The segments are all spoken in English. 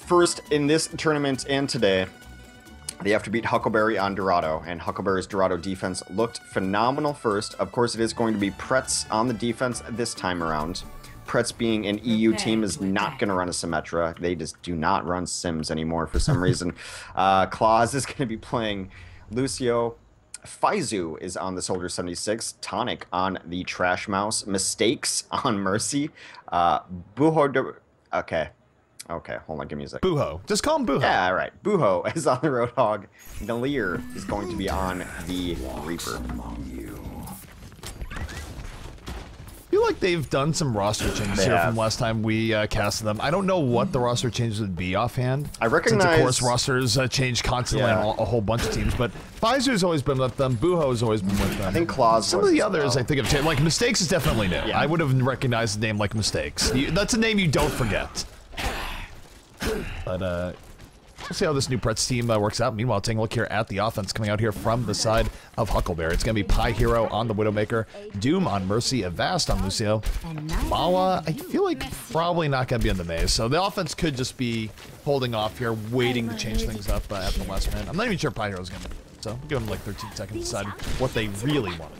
first in this tournament and today, they have to beat Huckleberry on Dorado, and Huckleberry's Dorado defense looked phenomenal first. Of course, it is going to be Prets on the defense this time around. Prets being an EU team is not going to run a Symmetra. They just do not run Sims anymore for some reason. Claus is going to be playing Lucio. Faizu is on the Soldier 76. Tonic on the Trash Mouse. Mistakes on Mercy. Okay, hold on, give me a second. Buho. Just call him Buho. Yeah, all right. Buho is on the Roadhog. Nalir is going to be on the Reaper. I feel like they've done some roster changes here from last time we casted them. I don't know what the roster changes would be offhand. I recognize... Since, of course, rosters change constantly on a whole bunch of teams, but Pfizer's always been with them. Buho's always been with them. I think Claus Some of the others, I think, have changed. Like, Mistakes is definitely new. Yeah. I would have recognized a name like Mistakes. That's a name you don't forget. But, we'll see how this new Prets team works out. Meanwhile, taking a look here at the offense coming out here from the side of Huckleberry. It's going to be Pie Hero on the Widowmaker, Doom on Mercy, Avast on Lucio. Mawa, I feel like probably not going to be on the maze. So the offense could just be holding off here, waiting to change things up at the last minute. I'm not even sure Pie Hero's going to do it. So we'll give them like 13 seconds to decide what they really wanted.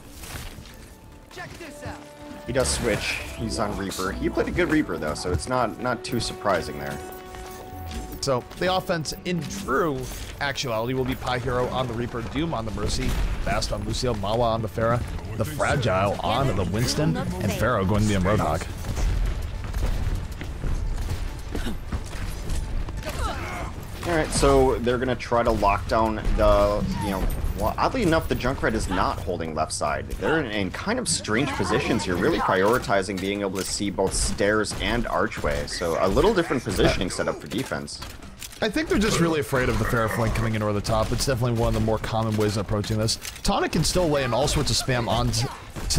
Check this out. He does switch. He's on Reaper. He played a good Reaper, though, so it's not too surprising there. So the offense, in true actuality, will be Pie Hero on the Reaper, Doom on the Mercy, Fast on Lucio, Mawa on the Pharah, the Fragile on the Winston, and Pharaoh going to be on Roadhog. Alright, so they're going to try to lock down the, well, oddly enough, the Junkrat is not holding left side. They're in kind of strange positions here, really prioritizing being able to see both stairs and archway. So a little different positioning setup for defense. I think they're just really afraid of the Pharah flank coming in over the top. It's definitely one of the more common ways of approaching this. Tonic can still lay in all sorts of spam onto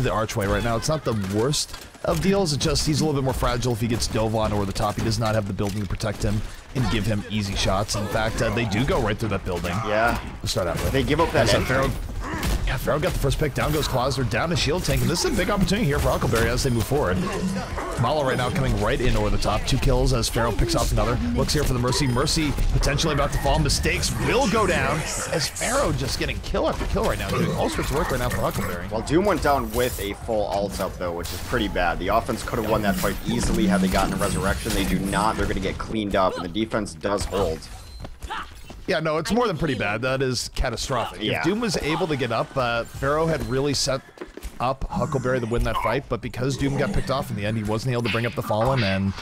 the archway right now. It's not the worst of deals. It's just he's a little bit more fragile if he gets dove on over the top. He does not have the building to protect him and give him easy shots. In fact, they do go right through that building. Yeah. To start out with. They give up that Pharaoh. Yeah, Pharaoh got the first pick. Down goes Claus. They're down to shield tank, and this is a big opportunity here for Huckleberry as they move forward. Malo right now coming right in over the top. 2 kills as Pharaoh picks off another. Looks here for the Mercy. Mercy potentially about to fall. Mistakes will go down as Pharaoh just getting kill after kill right now. Doing all sorts of work right now for Huckleberry. Well, Doom went down with a full ult up, though, which is pretty bad. The offense could have won that fight easily had they gotten a resurrection. They do not. They're going to get cleaned up, and the defense does hold. Yeah, no, it's more than pretty bad. That is catastrophic. Yeah. If Doom was able to get up, Pharaoh had really set up Huckleberry to win that fight, but because Doom got picked off in the end, he wasn't able to bring up the Fallen, and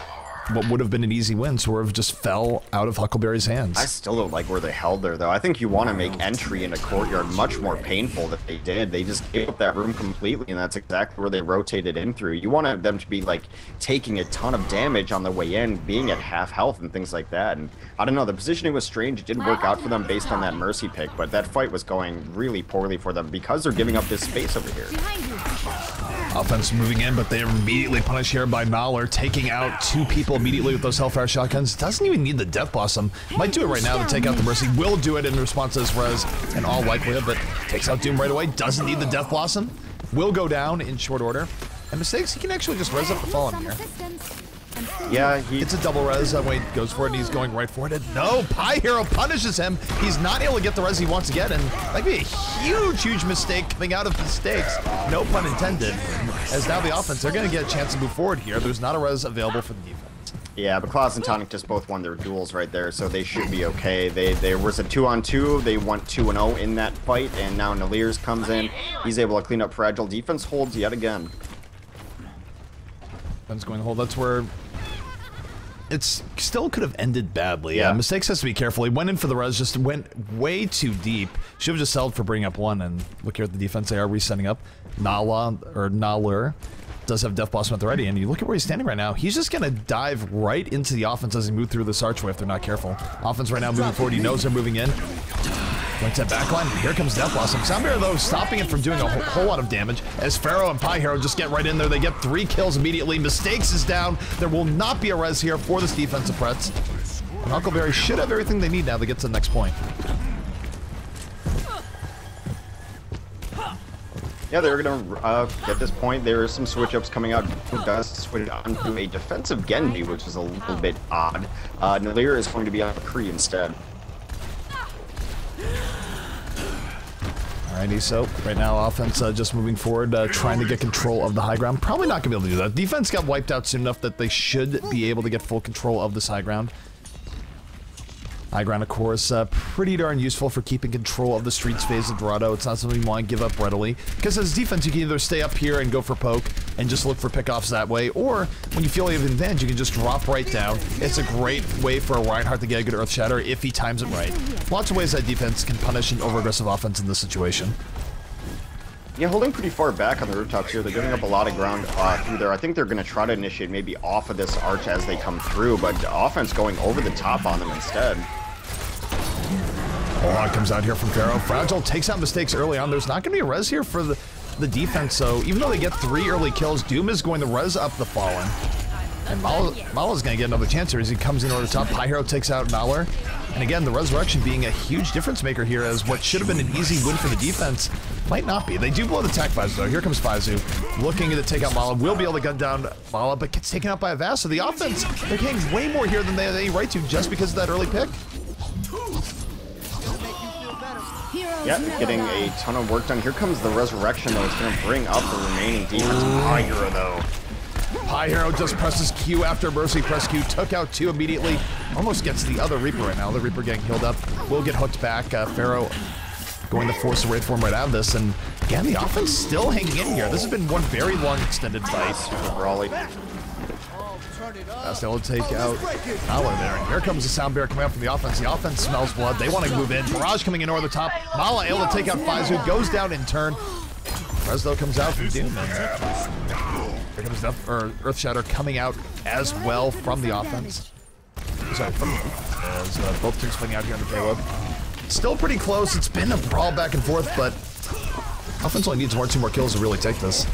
what would have been an easy win sort of just fell out of Huckleberry's hands. I still don't like where they held there, though. I think you want to make entry into Courtyard much more painful than they did. They just gave up that room completely, and that's exactly where they rotated in through. You want them to be, like, taking a ton of damage on the way in, being at half health and things like that. And I don't know, the positioning was strange. It didn't work out for them based on that Mercy pick, but that fight was going really poorly for them because they're giving up this space over here. Offense moving in, but they are immediately punished here by Nahler, taking out 2 people immediately with those Hellfire shotguns. Doesn't even need the Death Blossom. Might do it right now to take out the Mercy. Will do it in response to this res in all likelihood, but takes out Doom right away. Doesn't need the Death Blossom. Will go down in short order. And Mistakes, he can actually just res up the Fallen here. Yeah, it's a double res. Wade goes for it, and he's going right for it. And no, Pie Hero punishes him. He's not able to get the res he wants to get, and that could be a huge mistake coming out of Mistakes. No pun intended. As now the offense, they're going to get a chance to move forward here. There's not a res available for the defense. Yeah, but Claus and Tonic just both won their duels right there, so they should be okay. There was a 2-on-2. They went 2-0 in that fight, and now Nalirs comes in. He's able to clean up Fragile. Defense holds yet again. Defense going to hold. That's where it's still could have ended badly. Yeah. Mistakes has to be careful. He went in for the res, just went way too deep. Should have just settled for bringing up 1, and look here at the defense. They are resetting up. Nahler does have Death Blossom at the ready, and you look at where he's standing right now. He's just going to dive right into the offense as he moves through this archway if they're not careful. Offense right now moving forward. He knows they're moving in. Going to that backline. Here comes Death Blossom. Soundbearer, though, stopping it from doing a whole lot of damage as Pharaoh and Pie Hero just get right in there. They get 3 kills immediately. Mistakes is down. There will not be a res here for this defensive Prets. And Huckleberry should have everything they need now to get to the next point. Yeah, they're gonna get this point. There are some switch ups coming out. Who does switch onto a defensive Genji, which is a little bit odd. Nalir is going to be on Kree instead. Alrighty, so right now offense just moving forward, trying to get control of the high ground. Probably not gonna be able to do that. Defense got wiped out soon enough that they should be able to get full control of this high ground. High ground, of course, pretty darn useful for keeping control of the streets phase of Dorado. It's not something you want to give up readily. Because as defense, you can either stay up here and go for poke and just look for pickoffs that way, or when you feel you have an advantage, you can just drop right down. It's a great way for a Reinhardt to get a good Earth Shatter if he times it right. Lots of ways that defense can punish an over-aggressive offense in this situation. Yeah, holding pretty far back on the rooftops here. They're giving up a lot of ground through there. I think they're going to try to initiate maybe off of this arch as they come through, but the offense going over the top on them instead. Oh, comes out here from Pharaoh. Fragile takes out mistakes early on. There's not going to be a res here for the defense, so even though they get 3 early kills, Doom is going to res up the Fallen. And Mala's going to get another chance here as he comes in over the top. High Hero takes out Naller. And again, the Resurrection being a huge difference maker here, as what should have been an easy win for the defense might not be. They do blow the attack Fazu though. Here comes Fazu, looking to take out Mala. Will be able to gun down Mala, but gets taken out by a Vast. So the offense, they're getting way more here than they had any right to just because of that early pick. Yeah, getting a ton of work done. Here comes the Resurrection, though. It's going to bring up the remaining defense. High Hero, though. High Hero just presses Q after Mercy press Q. Took out 2 immediately. Almost gets the other Reaper right now. The Reaper getting healed up. Will get hooked back. Pharaoh going to force the Wraith form right out of this. And again, the offense still hanging in here. This has been one very long extended fight. Super brawly. That's able to take out Mala there. And here comes the Sound Bear coming out from the offense. The offense smells blood. They want to move in. Barrage coming in over the top. Mala able to take out Fazu. Goes down in turn. Preslo comes out from Doom. And here comes Earth Shatter coming out as well from the offense. Sorry, from as both teams playing out here on the payload. Still pretty close. It's been a brawl back and forth, but offense only needs 1 or 2 more kills to really take this.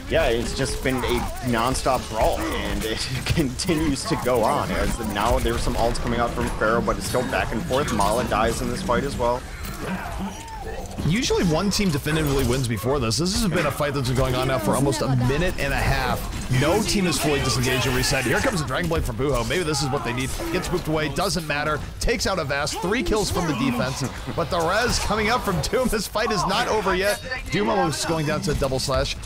Yeah, it's just been a non-stop brawl, and it continues to go on. As now there's some ults coming out from Pharaoh, but it's still back and forth. Mala dies in this fight as well. Usually one team definitively wins before this. This has been a fight that's been going on now for almost a minute and a half. No team is fully disengaged and reset. Here comes the Dragon Blade from Buho. Maybe this is what they need. Gets spooked away, doesn't matter. Takes out a Vast, 3 kills from the defense. But the res coming up from Doom. This fight is not over yet. Doom almost going down to double slash.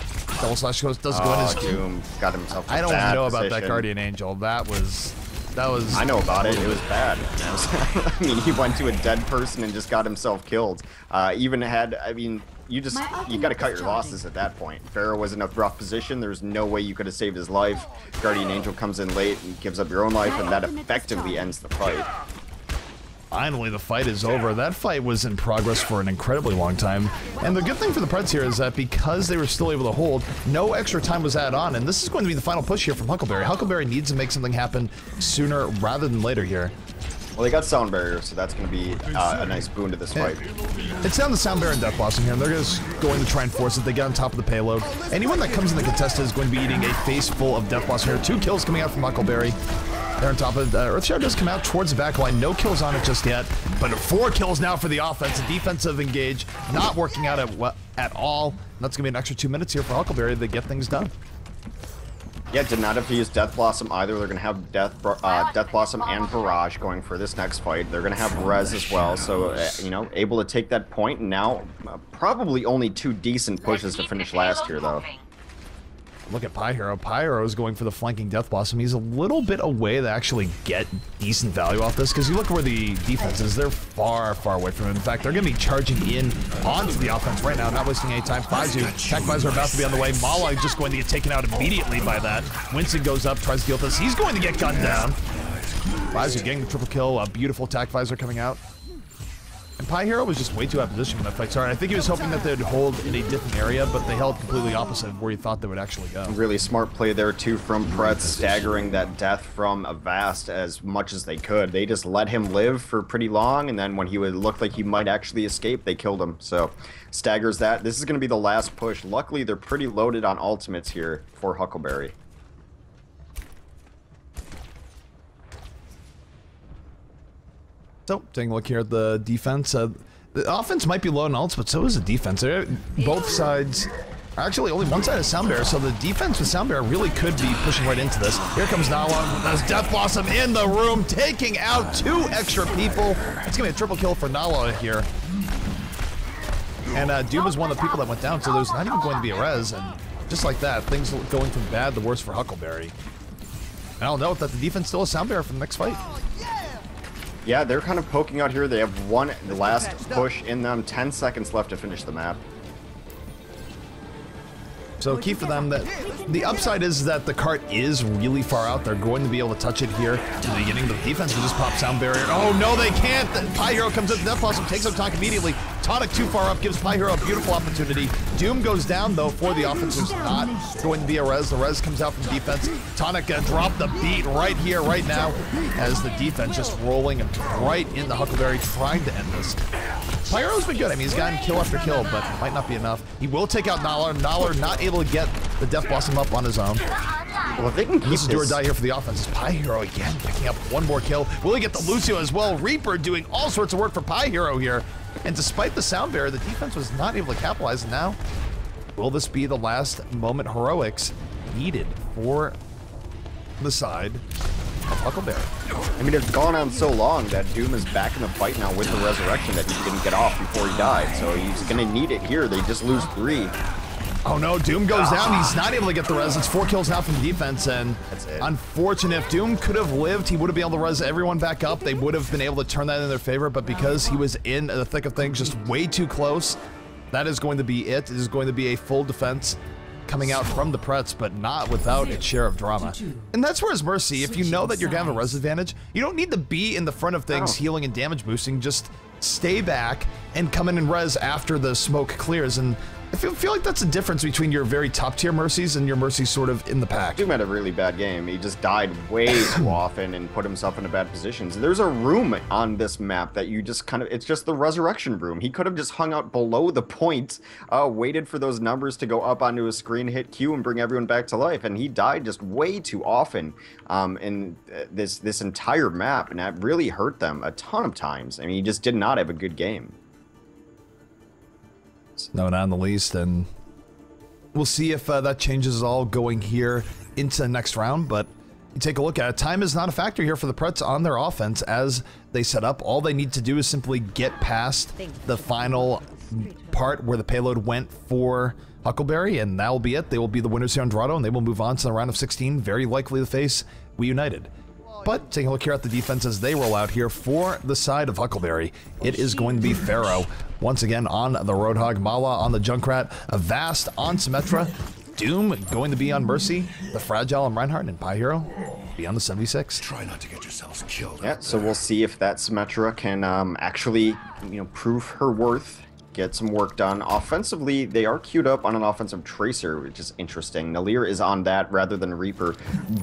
Double slash goes, doesn't go in his Doom got himself. I don't know about that Guardian Angel. That was. I know about it. It was bad. I mean, he went to a dead person and just got himself killed. Even had, I mean, you got to cut your losses at that point. Pharaoh was in a rough position. There's no way you could have saved his life. Guardian Angel comes in late and gives up your own life, and that effectively ends the fight. Finally, the fight is over. That fight was in progress for an incredibly long time. And the good thing for the Prets here is that because they were still able to hold, no extra time was added on. And this is going to be the final push here from Huckleberry. Huckleberry needs to make something happen sooner rather than later here. Well, they got Sound Barrier, so that's going to be a nice boon to this fight. It's down to Sound Barrier and Death Blossom here, and they're just going to try and force it. They get on top of the payload. Anyone that comes in the contest is going to be eating a face full of Death Blossom here. 2 kills coming out from Huckleberry. They're on top of Earthshard does come out towards the back line. No kills on it just yet, but 4 kills now for the offense. A defensive engage not working out at all. And that's going to be an extra 2 minutes here for Huckleberry to get things done. Yeah, did not have to use Death Blossom either. They're going to have Death Blossom and Barrage going for this next fight. They're going to have Res as well, so, you know, able to take that point. And now, probably only 2 decent pushes to finish last here, though. Look at Pyhero. Pyhero is going for the flanking Death Blossom. He's a little bit away to actually get decent value off this, because you look where the defense is. They're far, far away from him. In fact, they're going to be charging in onto the offense right now, not wasting any time. Fazu, Tech Visor about to be on the way. Mala just going to get taken out immediately by that. Winston goes up, tries to deal with this. He's going to get gunned down. Fazu getting the triple kill. A beautiful Tech Visor coming out. And Pyhero was just way too out of position when that fight started. I think he was hoping that they'd hold in a different area, but they held completely opposite of where he thought they would actually go. Really smart play there, too, from Prets, staggering that death from Avast as much as they could. They just let him live for pretty long, and then when he would look like he might actually escape, they killed him. So, staggers that. This is going to be the last push. Luckily, they're pretty loaded on ultimates here for Huckleberry. So, taking a look here at the defense, The offense might be low on ults, but so is the defense. Both sides, actually only one side is Soundbear, so the defense with Soundbear really could be pushing right into this. Here comes Nala. There's Death Blossom in the room, taking out 2 extra people. It's gonna be a triple kill for Nala here. And Doom is one of the people that went down, so there's not even going to be a res, and just like that, things going from bad to worse for Huckleberry. And I'll note that the defense still has Soundbear for the next fight. Yeah, they're kind of poking out here. They have one last push in them. 10 seconds left to finish the map. So key for them, that the upside is that the cart is really far out. They're going to be able to touch it here in the beginning. The defense will just pop Sound Barrier. Oh no, they can't! Pie Hero comes up, Death Blossom takes up Tonic immediately. Tonic too far up gives Pie Hero a beautiful opportunity. Doom goes down though for the offense. There's not going to be a res. The res comes out from defense. Tonic dropped the beat right here, right now, as the defense just rolling right into Huckleberry, trying to end this. Pie Hero's been good. I mean, he's gotten kill after kill, but it might not be enough. He will take out Nala. Nala not able to get the Death Blossom up on his own. Well, if they can keep This is do or die here for the offense. Pie Hero again picking up one more kill. Will he get the Lucio as well? Reaper doing all sorts of work for Pie Hero here. And despite the Sound Barrier, the defense was not able to capitalize. And now, will this be the last moment heroics needed for the side of Huckleberry? I mean, it's gone on so long that Doom is back in the fight now with the resurrection that he didn't get off before he died. So he's going to need it here. They just lose 3. Oh no, Doom goes down. He's not able to get the res. It's 4 kills now from the defense, and that's it. Unfortunate. If Doom could have lived, he would have been able to res everyone back up. They would have been able to turn that in their favor, but because he was in the thick of things, just way too close, that is going to be it. It is going to be a full defense coming out from the Prets, but not without its share of drama. And that's where his Mercy, if you know that you're going to have a res advantage, you don't need to be in the front of things, healing and damage boosting. Just stay back and come in and res after the smoke clears. And I feel like that's the difference between your very top tier Mercies and your Mercies sort of in the pack. Doom had a really bad game. He just died way too often and put himself into bad positions. There's a room on this map that you just kind of, it's just the resurrection room. He could have just hung out below the point, waited for those numbers to go up onto his screen, hit Q and bring everyone back to life. And he died just way too often in this entire map. And that really hurt them a ton of times. I mean, he just did not have a good game. No, not in the least, and we'll see if that changes all going here into the next round, but you take a look at it. Time is not a factor here for the Prets on their offense as they set up. All they need to do is simply get past the final part where the payload went for Huckleberry, and that will be it. They will be the winners here on Dorado, and they will move on to the round of 16, very likely to face We United. But taking a look here at the defense as they roll out here for the side of Huckleberry, it is going to be Pharaoh once again on the Roadhog, Mala on the Junkrat, Avast on Symmetra, Doom going to be on Mercy, the Fragile on Reinhardt, and Pie Hero be on the 76. Try not to get yourselves killed. Yeah, so we'll see if that Symmetra can actually, prove her worth. Get some work done. Offensively, they are queued up on an offensive Tracer, which is interesting. Nalir is on that rather than Reaper.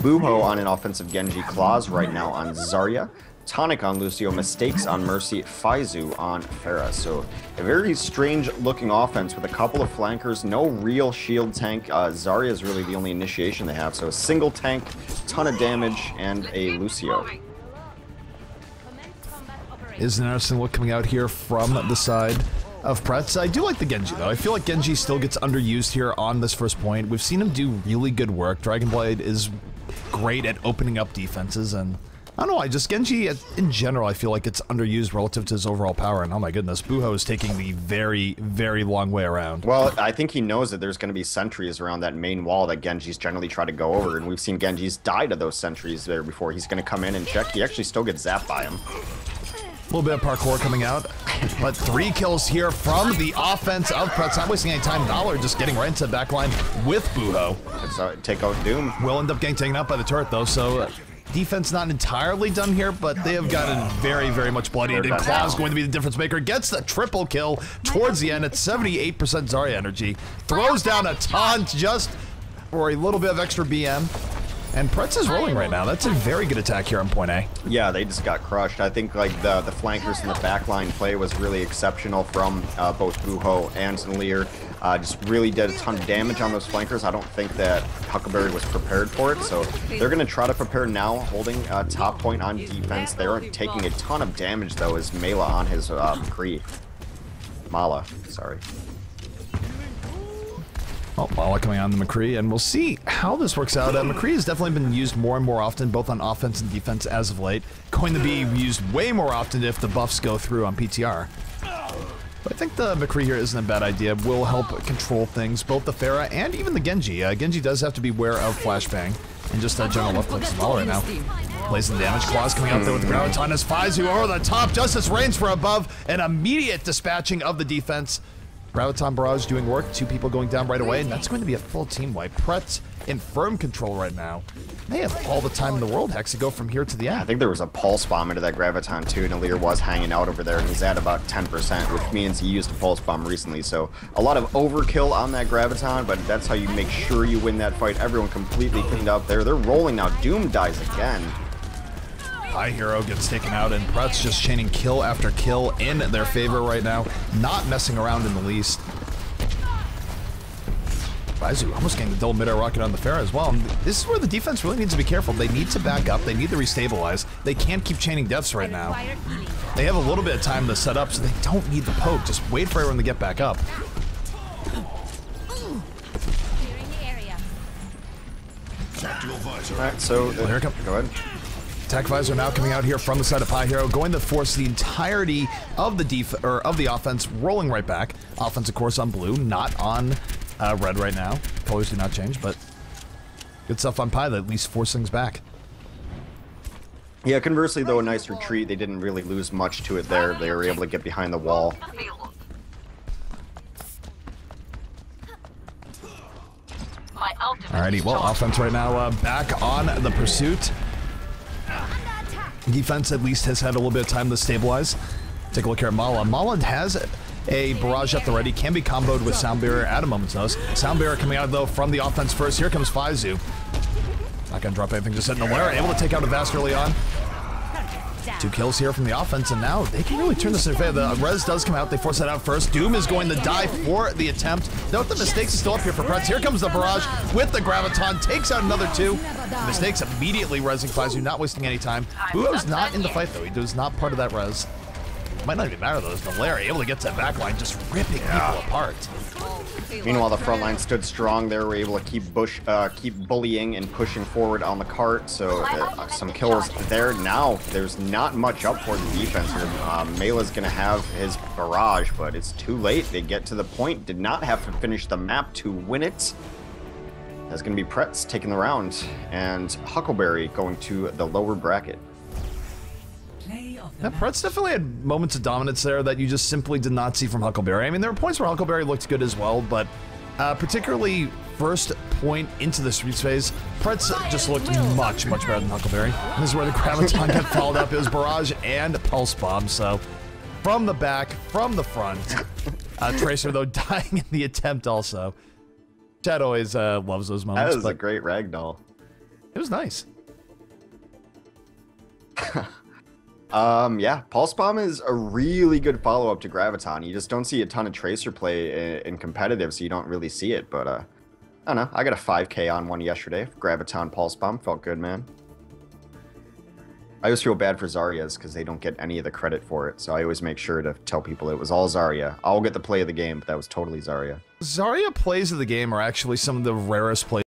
Buho on an offensive Genji. Claws right now on Zarya. Tonic on Lucio. Mistakes on Mercy. Faizu on Pharah. So a very strange looking offense with a couple of flankers. No real shield tank. Zarya is really the only initiation they have. So a single tank, ton of damage, and a Lucio. Is an interesting look coming out here from the side of Prets. I do like the Genji though. I feel like Genji still gets underused here on this first point. We've seen him do really good work. Dragonblade is great at opening up defenses, and I don't know, just Genji in general I feel like it's underused relative to his overall power, and oh my goodness, Buho is taking the very, very long way around. Well, I think he knows that there's going to be sentries around that main wall that Genji's generally try to go over, and we've seen Genji's die to those sentries there before. He's going to come in and check. He actually still gets zapped by him. A little bit of parkour coming out, but 3 kills here from the offense of Prets. Not wasting any time. Dollar just getting right into the backline with Buho. Let's take out Doom. Will end up getting taken out by the turret though, so defense not entirely done here, but they have gotten very, very much bloodied, and Claw's going to be the difference maker. Gets the triple kill towards the end at 78% Zarya energy. Throws down a taunt just for a little bit of extra BM. And Prets is rolling right now. That's a very good attack here on point A. Yeah, they just got crushed. I think like the flankers and the backline play was really exceptional from both Buho and Nalir. Just really did a ton of damage on those flankers. I don't think that Huckleberry was prepared for it, so they're going to try to prepare now, holding top point on defense. They are taking a ton of damage though as Mela on his Kree. Mala, sorry. Oh, Mala coming on the McCree, and we'll see how this works out. McCree has definitely been used more and more often, both on offense and defense as of late. Going to be used way more often if the buffs go through on PTR. But I think the McCree here isn't a bad idea. Will help control things, both the Pharah and even the Genji. Genji does have to be aware of Flashbang and just general left click small right now. Blazing damage, Claws coming out there with the Graviton as Faizu over the top. Justice reigns for above, an immediate dispatching of the defense. Graviton Barrage doing work, 2 people going down right away, and that's going to be a full team wipe. Prets in firm control right now. They have all the time in the world, Hex, to go from here to the end. I think there was a pulse bomb into that Graviton too, and Alir was hanging out over there, and he's at about 10%, which means he used a pulse bomb recently. So a lot of overkill on that Graviton, but that's how you make sure you win that fight. Everyone completely cleaned up there. They're rolling now. Doom dies again. High Hero gets taken out, and Prets just chaining kill after kill in their favor right now, not messing around in the least. Faizu almost getting the double mid-air rocket on the Pharah as well. And this is where the defense really needs to be careful. They need to back up. They need to restabilize. They can't keep chaining deaths right now. They have a little bit of time to set up, so they don't need the poke. Just wait for everyone to get back up. Alright, so Well, here it comes. go ahead. Attack Visor now coming out here from the side of High Hero, going to force the entirety of the offense rolling right back. Offense, of course, on blue, not on red right now. Colors do not change, but good stuff on Pi that at least force things back. Yeah, conversely, though, a nice retreat. They didn't really lose much to it there. They were able to get behind the wall. Alrighty, well, offense right now back on the pursuit. Defense at least has had a little bit of time to stabilize. Take a look here at Mala. Mala has a barrage at the ready, can be comboed with Sound Barrier at a moment's notice. Sound Barrier coming out though from the offense first. Here comes Faizu. Not gonna drop anything, just hitting the lair. Able to take out a Vast early on. 2 kills here from the offense, and now they can really turn this in favor. The res does come out, they force that out first. Doom is going to die for the attempt. Note the Mistakes is still up here for Prets. Here comes the barrage with the Graviton, takes out another 2. Mistakes immediately resing Faizu, not wasting any time. Uo's not in the fight though, he was not part of that res. Might not even matter though, as Valeri able to get to that back line, just ripping people apart. Meanwhile, the front line stood strong. They were able to keep bullying and pushing forward on the cart. So some kills there. Now there's not much up for the defense here. Mela's gonna have his barrage, but it's too late. They get to the point. Did not have to finish the map to win it. That's gonna be Prets taking the round, and Huckleberry going to the lower bracket. Yeah, Prets definitely had moments of dominance there that you just simply did not see from Huckleberry. I mean, there were points where Huckleberry looked good as well, but particularly first point into the streets phase, Prets just looked much, much better than Huckleberry. And this is where the Graviton got followed up. It was Barrage and Pulse Bomb, so from the back, from the front. Tracer, though, dying in the attempt also. Chad always loves those moments. That was a great ragdoll. It was nice. Yeah, Pulse Bomb is a really good follow-up to Graviton. You just don't see a ton of Tracer play in competitive, so you don't really see it, but I don't know. I got a 5K on one yesterday. Graviton Pulse Bomb felt good, man. I always feel bad for Zaryas because they don't get any of the credit for it, so I always make sure to tell people it was all Zarya. I'll get the play of the game, but that was totally Zarya. Zarya plays of the game are actually some of the rarest plays